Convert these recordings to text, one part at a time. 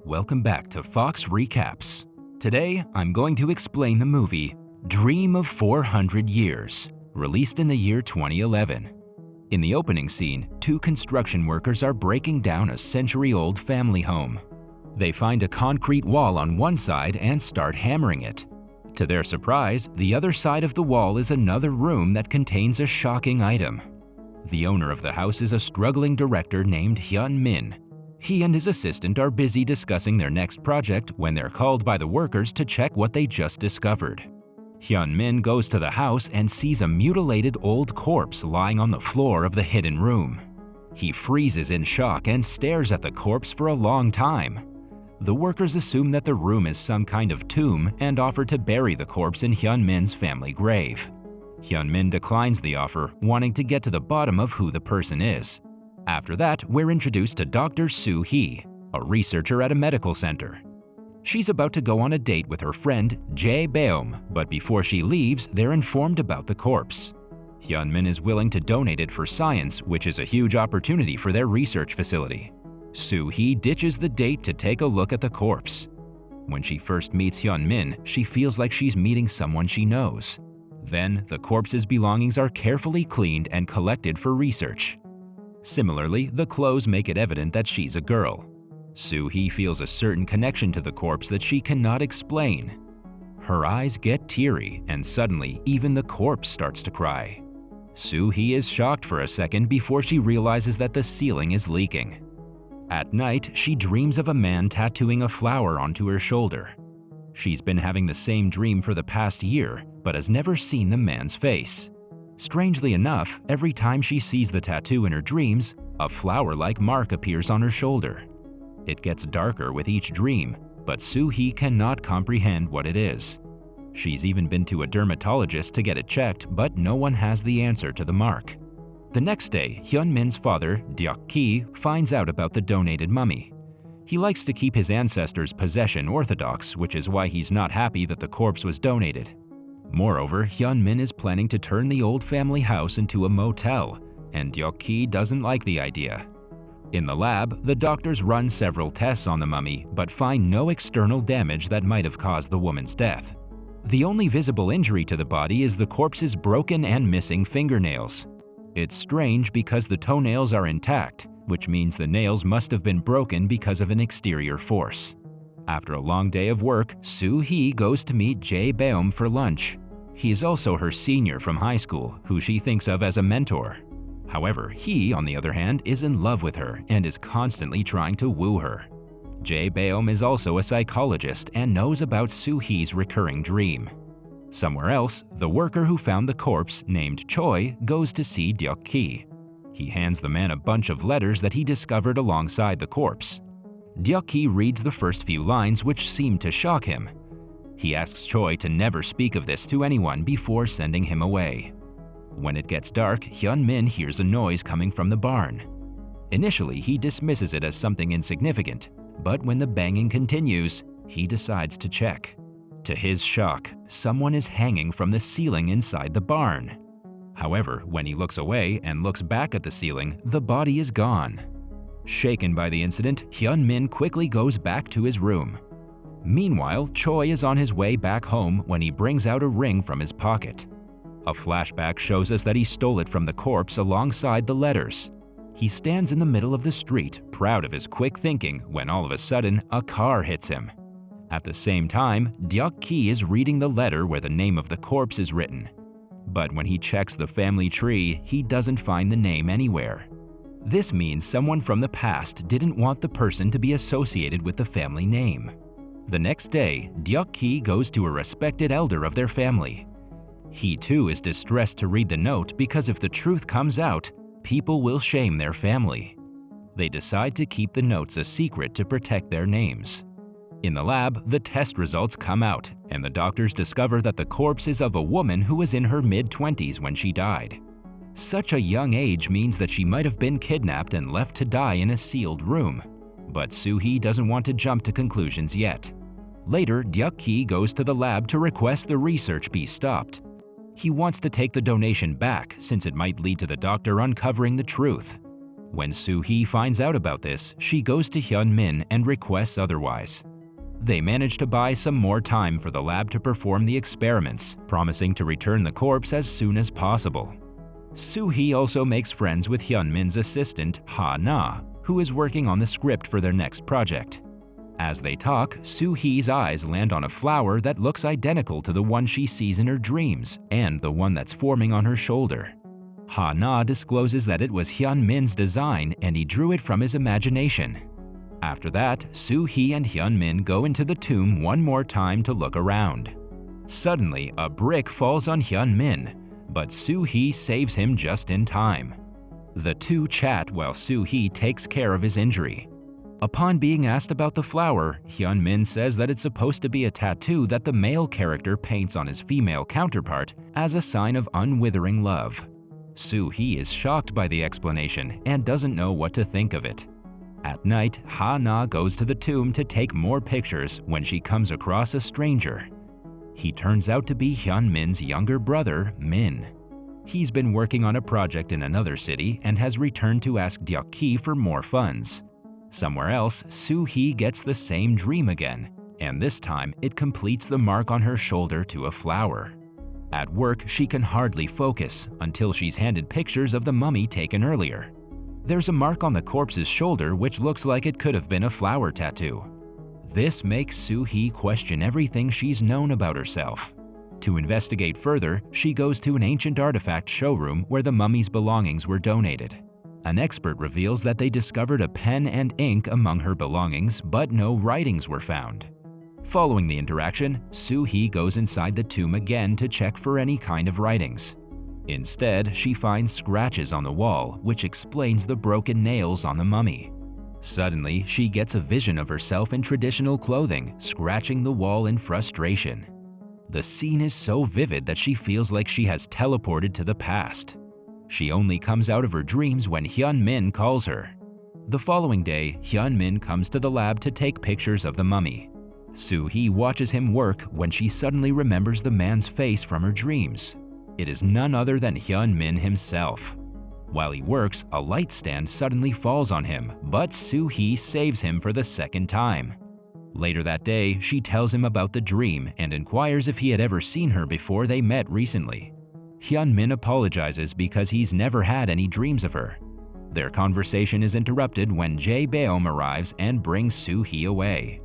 Welcome back to Fox Recaps. Today, I'm going to explain the movie Dream of 400 Years, released in the year 2011. In the opening scene, two construction workers are breaking down a century-old family home. They find a concrete wall on one side and start hammering it. To their surprise, the other side of the wall is another room that contains a shocking item. The owner of the house is a struggling director named Hyun Min. He and his assistant are busy discussing their next project when they're called by the workers to check what they just discovered. Hyun Min goes to the house and sees a mutilated old corpse lying on the floor of the hidden room. He freezes in shock and stares at the corpse for a long time. The workers assume that the room is some kind of tomb and offer to bury the corpse in Hyun Min's family grave. Hyun Min declines the offer, wanting to get to the bottom of who the person is. After that, we're introduced to Dr. Soo Hee, a researcher at a medical center. She's about to go on a date with her friend Jae Beom, but before she leaves, they're informed about the corpse. Hyun Min is willing to donate it for science, which is a huge opportunity for their research facility. Soo Hee ditches the date to take a look at the corpse. When she first meets Hyun Min, she feels like she's meeting someone she knows. Then, the corpse's belongings are carefully cleaned and collected for research. Similarly, the clothes make it evident that she's a girl. Soo Hee feels a certain connection to the corpse that she cannot explain. Her eyes get teary, and suddenly, even the corpse starts to cry. Soo Hee is shocked for a second before she realizes that the ceiling is leaking. At night, she dreams of a man tattooing a flower onto her shoulder. She's been having the same dream for the past year, but has never seen the man's face. Strangely enough, every time she sees the tattoo in her dreams, a flower-like mark appears on her shoulder. It gets darker with each dream, but Soo Hee cannot comprehend what it is. She's even been to a dermatologist to get it checked, but no one has the answer to the mark. The next day, Hyun Min's father, Deok Ki, finds out about the donated mummy. He likes to keep his ancestors' possession orthodox, which is why he's not happy that the corpse was donated. Moreover, Hyun Min is planning to turn the old family house into a motel, and Deok Ki doesn't like the idea. In the lab, the doctors run several tests on the mummy, but find no external damage that might have caused the woman's death. The only visible injury to the body is the corpse's broken and missing fingernails. It's strange because the toenails are intact, which means the nails must have been broken because of an exterior force. After a long day of work, Soo Hee goes to meet Jae Beom for lunch. He is also her senior from high school, who she thinks of as a mentor. However, he, on the other hand, is in love with her and is constantly trying to woo her. Jae Beom is also a psychologist and knows about Soo Hee's recurring dream. Somewhere else, the worker who found the corpse, named Choi, goes to see Deok Ki. He hands the man a bunch of letters that he discovered alongside the corpse. Deok Ki reads the first few lines, which seem to shock him. He asks Choi to never speak of this to anyone before sending him away. When it gets dark, Hyun Min hears a noise coming from the barn. Initially, he dismisses it as something insignificant, but when the banging continues, he decides to check. To his shock, someone is hanging from the ceiling inside the barn. However, when he looks away and looks back at the ceiling, the body is gone. Shaken by the incident, Hyun Min quickly goes back to his room. Meanwhile, Choi is on his way back home when he brings out a ring from his pocket. A flashback shows us that he stole it from the corpse alongside the letters. He stands in the middle of the street, proud of his quick thinking, when all of a sudden, a car hits him. At the same time, Deok Ki is reading the letter where the name of the corpse is written. But when he checks the family tree, he doesn't find the name anywhere. This means someone from the past didn't want the person to be associated with the family name. The next day, Deok Ki goes to a respected elder of their family. He too is distressed to read the note because if the truth comes out, people will shame their family. They decide to keep the notes a secret to protect their names. In the lab, the test results come out, and the doctors discover that the corpse is of a woman who was in her mid-20s when she died. Such a young age means that she might have been kidnapped and left to die in a sealed room. But Soo Hee doesn't want to jump to conclusions yet. Later, Deok Ki goes to the lab to request the research be stopped. He wants to take the donation back since it might lead to the doctor uncovering the truth. When Soo-hee finds out about this, she goes to Hyun-min and requests otherwise. They manage to buy some more time for the lab to perform the experiments, promising to return the corpse as soon as possible. Soo-hee also makes friends with Hyun-min's assistant, Ha-na, who is working on the script for their next project. As they talk, Soo-hee's eyes land on a flower that looks identical to the one she sees in her dreams and the one that's forming on her shoulder. Ha-na discloses that it was Hyun-min's design and he drew it from his imagination. After that, Soo-hee and Hyun-min go into the tomb one more time to look around. Suddenly, a brick falls on Hyun-min, but Soo-hee saves him just in time. The two chat while Soo-hee takes care of his injury. Upon being asked about the flower, Hyun-min says that it's supposed to be a tattoo that the male character paints on his female counterpart as a sign of unwithering love. Soo-hee is shocked by the explanation and doesn't know what to think of it. At night, Ha-na goes to the tomb to take more pictures when she comes across a stranger. He turns out to be Hyun-min's younger brother, Min. He's been working on a project in another city and has returned to ask Deok-hee for more funds. Somewhere else, Soo-hee gets the same dream again, and this time it completes the mark on her shoulder to a flower. At work, she can hardly focus until she's handed pictures of the mummy taken earlier. There's a mark on the corpse's shoulder which looks like it could have been a flower tattoo. This makes Soo-hee question everything she's known about herself. To investigate further, she goes to an ancient artifact showroom where the mummy's belongings were donated. An expert reveals that they discovered a pen and ink among her belongings, but no writings were found. Following the interaction, Soo-hee goes inside the tomb again to check for any kind of writings. Instead, she finds scratches on the wall, which explains the broken nails on the mummy. Suddenly, she gets a vision of herself in traditional clothing, scratching the wall in frustration. The scene is so vivid that she feels like she has teleported to the past. She only comes out of her dreams when Hyun-min calls her. The following day, Hyun-min comes to the lab to take pictures of the mummy. Soo-hee watches him work when she suddenly remembers the man's face from her dreams. It is none other than Hyun-min himself. While he works, a light stand suddenly falls on him, but Soo-hee saves him for the second time. Later that day, she tells him about the dream and inquires if he had ever seen her before they met recently. Hyun-min apologizes because he's never had any dreams of her. Their conversation is interrupted when Jae Beom arrives and brings Soo-hee away.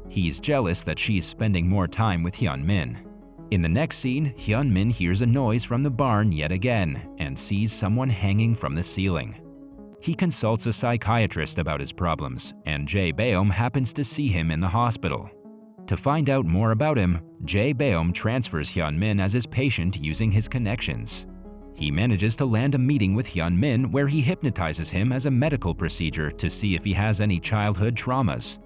He's jealous that she's spending more time with Hyun-min. In the next scene, Hyun-min hears a noise from the barn yet again and sees someone hanging from the ceiling. He consults a psychiatrist about his problems, and Jae Beom happens to see him in the hospital. To find out more about him, Jae Beom transfers Hyun-min as his patient using his connections. He manages to land a meeting with Hyun-min where he hypnotizes him as a medical procedure to see if he has any childhood traumas.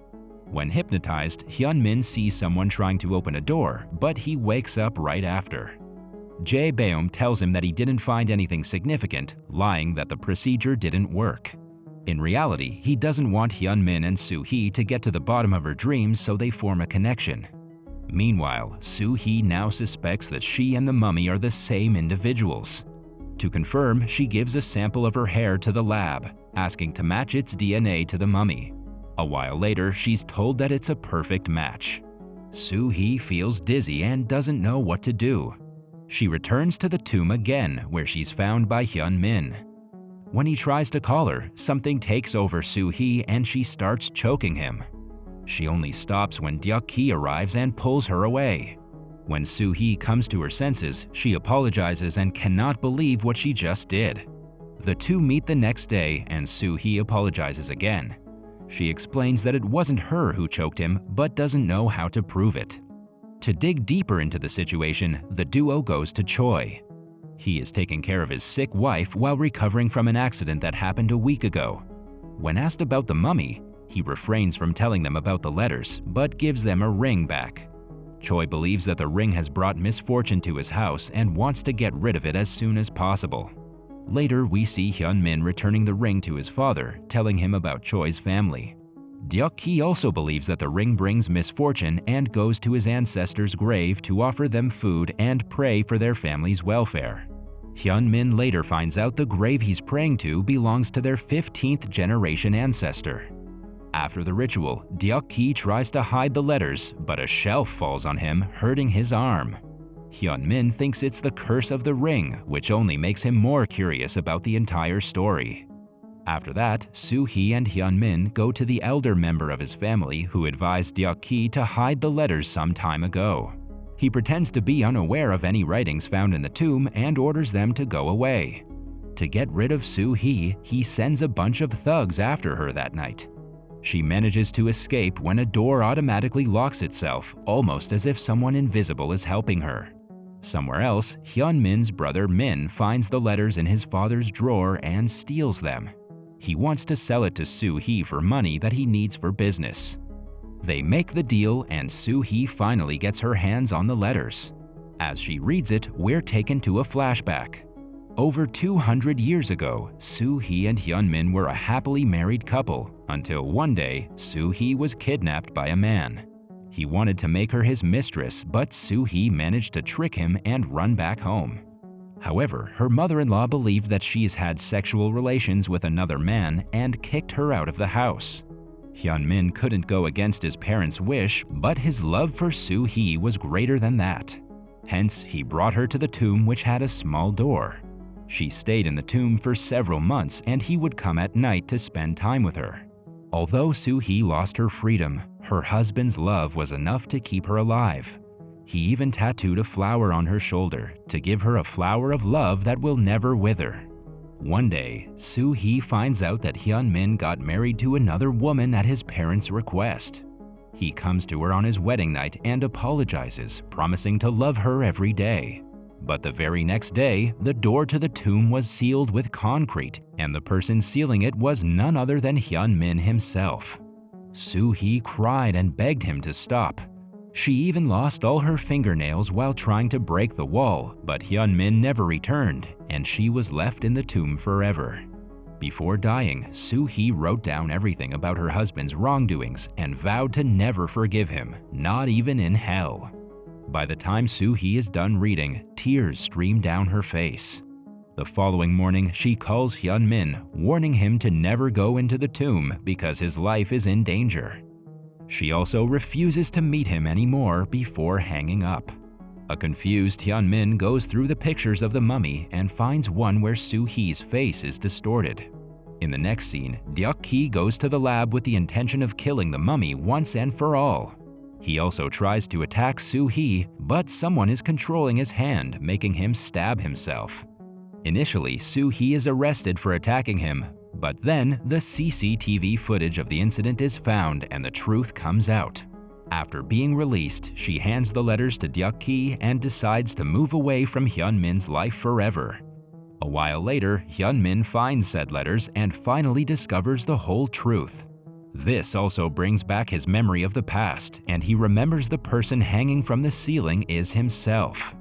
When hypnotized, Hyun-min sees someone trying to open a door, but he wakes up right after. Jae Beom tells him that he didn't find anything significant, lying that the procedure didn't work. In reality, he doesn't want Hyun-min and Soo-hee to get to the bottom of her dreams, so they form a connection. Meanwhile, Soo-hee now suspects that she and the mummy are the same individuals. To confirm, she gives a sample of her hair to the lab, asking to match its DNA to the mummy. A while later, she's told that it's a perfect match. Soo-hee feels dizzy and doesn't know what to do. She returns to the tomb again, where she's found by Hyun-min. When he tries to call her, something takes over Soo-hee and she starts choking him. She only stops when Deok-hee arrives and pulls her away. When Soo-hee comes to her senses, she apologizes and cannot believe what she just did. The two meet the next day and Soo-hee apologizes again. She explains that it wasn't her who choked him, but doesn't know how to prove it. To dig deeper into the situation, the duo goes to Choi. He is taking care of his sick wife while recovering from an accident that happened a week ago. When asked about the mummy, he refrains from telling them about the letters, but gives them a ring back. Choi believes that the ring has brought misfortune to his house and wants to get rid of it as soon as possible. Later, we see Hyun-min returning the ring to his father, telling him about Choi's family. Deok-hee also believes that the ring brings misfortune and goes to his ancestors' grave to offer them food and pray for their family's welfare. Hyun-min later finds out the grave he's praying to belongs to their 15th generation ancestor. After the ritual, Deok-ki tries to hide the letters, but a shelf falls on him, hurting his arm. Hyun-min thinks it's the curse of the ring, which only makes him more curious about the entire story. After that, Soo-hee and Hyun-min go to the elder member of his family who advised Deok-ki to hide the letters some time ago. He pretends to be unaware of any writings found in the tomb and orders them to go away. To get rid of Soo-hee, he sends a bunch of thugs after her that night. She manages to escape when a door automatically locks itself, almost as if someone invisible is helping her. Somewhere else, Hyun-min's brother Min finds the letters in his father's drawer and steals them. He wants to sell it to Soo-hee for money that he needs for business. They make the deal and Soo-hee finally gets her hands on the letters. As she reads it, we're taken to a flashback. Over 200 years ago, Soo-hee and Hyun-min were a happily married couple until one day, Soo-hee was kidnapped by a man. He wanted to make her his mistress, but Soo-hee managed to trick him and run back home. However, her mother-in-law believed that she's had sexual relations with another man and kicked her out of the house. Hyun-min couldn't go against his parents' wish, but his love for Soo-hee was greater than that. Hence, he brought her to the tomb, which had a small door. She stayed in the tomb for several months and he would come at night to spend time with her. Although Soo-hee lost her freedom, her husband's love was enough to keep her alive. He even tattooed a flower on her shoulder to give her a flower of love that will never wither. One day, Soo-hee finds out that Hyun-min got married to another woman at his parents' request. He comes to her on his wedding night and apologizes, promising to love her every day. But the very next day, the door to the tomb was sealed with concrete, and the person sealing it was none other than Hyun-min himself. Soo-hee cried and begged him to stop. She even lost all her fingernails while trying to break the wall, but Hyun-min never returned, and she was left in the tomb forever. Before dying, Soo-hee wrote down everything about her husband's wrongdoings and vowed to never forgive him, not even in hell. By the time Soo-hee is done reading, tears stream down her face. The following morning, she calls Hyun-min, warning him to never go into the tomb because his life is in danger. She also refuses to meet him anymore before hanging up. A confused Hyun-min goes through the pictures of the mummy and finds one where Soo-hee's face is distorted. In the next scene, Deok-ki goes to the lab with the intention of killing the mummy once and for all. He also tries to attack Soo-hee, but someone is controlling his hand, making him stab himself. Initially, Soo-hee is arrested for attacking him, but then the CCTV footage of the incident is found and the truth comes out. After being released, she hands the letters to Deok-ki and decides to move away from Hyun-min's life forever. A while later, Hyun-min finds said letters and finally discovers the whole truth. This also brings back his memory of the past, and he remembers the person hanging from the ceiling is himself.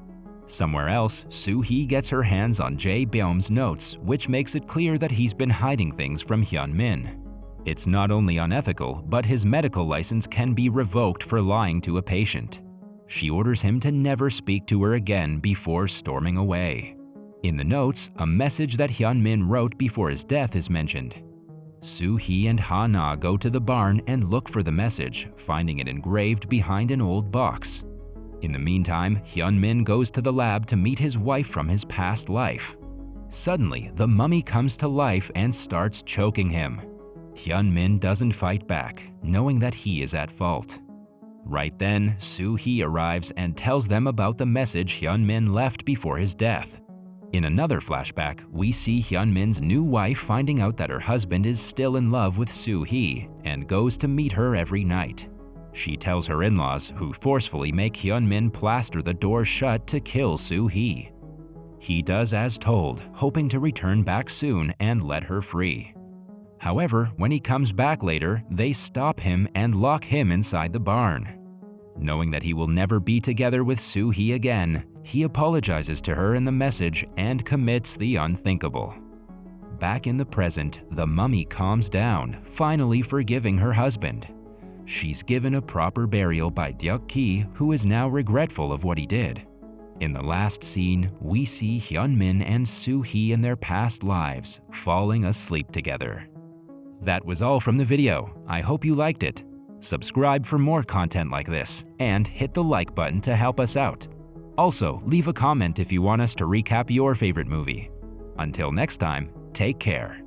Somewhere else, Soo-hee gets her hands on Jae Byum's notes, which makes it clear that he's been hiding things from Hyun-min. It's not only unethical, but his medical license can be revoked for lying to a patient. She orders him to never speak to her again before storming away. In the notes, a message that Hyun-min wrote before his death is mentioned. Soo-hee and Ha-na go to the barn and look for the message, finding it engraved behind an old box. In the meantime, Hyun-min goes to the lab to meet his wife from his past life. Suddenly, the mummy comes to life and starts choking him. Hyun-min doesn't fight back, knowing that he is at fault. Right then, Soo-hee arrives and tells them about the message Hyun-min left before his death. In another flashback, we see Hyun-min's new wife finding out that her husband is still in love with Soo-hee and goes to meet her every night. She tells her in-laws, who forcefully make Hyun-min plaster the door shut to kill Soo-hee. He does as told, hoping to return back soon and let her free. However, when he comes back later, they stop him and lock him inside the barn. Knowing that he will never be together with Soo-hee again, he apologizes to her in the message and commits the unthinkable. Back in the present, the mummy calms down, finally forgiving her husband. She's given a proper burial by Deok-ki, who is now regretful of what he did. In the last scene, we see Hyun-min and Soo-hee in their past lives, falling asleep together. That was all from the video. I hope you liked it. Subscribe for more content like this, and hit the like button to help us out. Also, leave a comment if you want us to recap your favorite movie. Until next time, take care.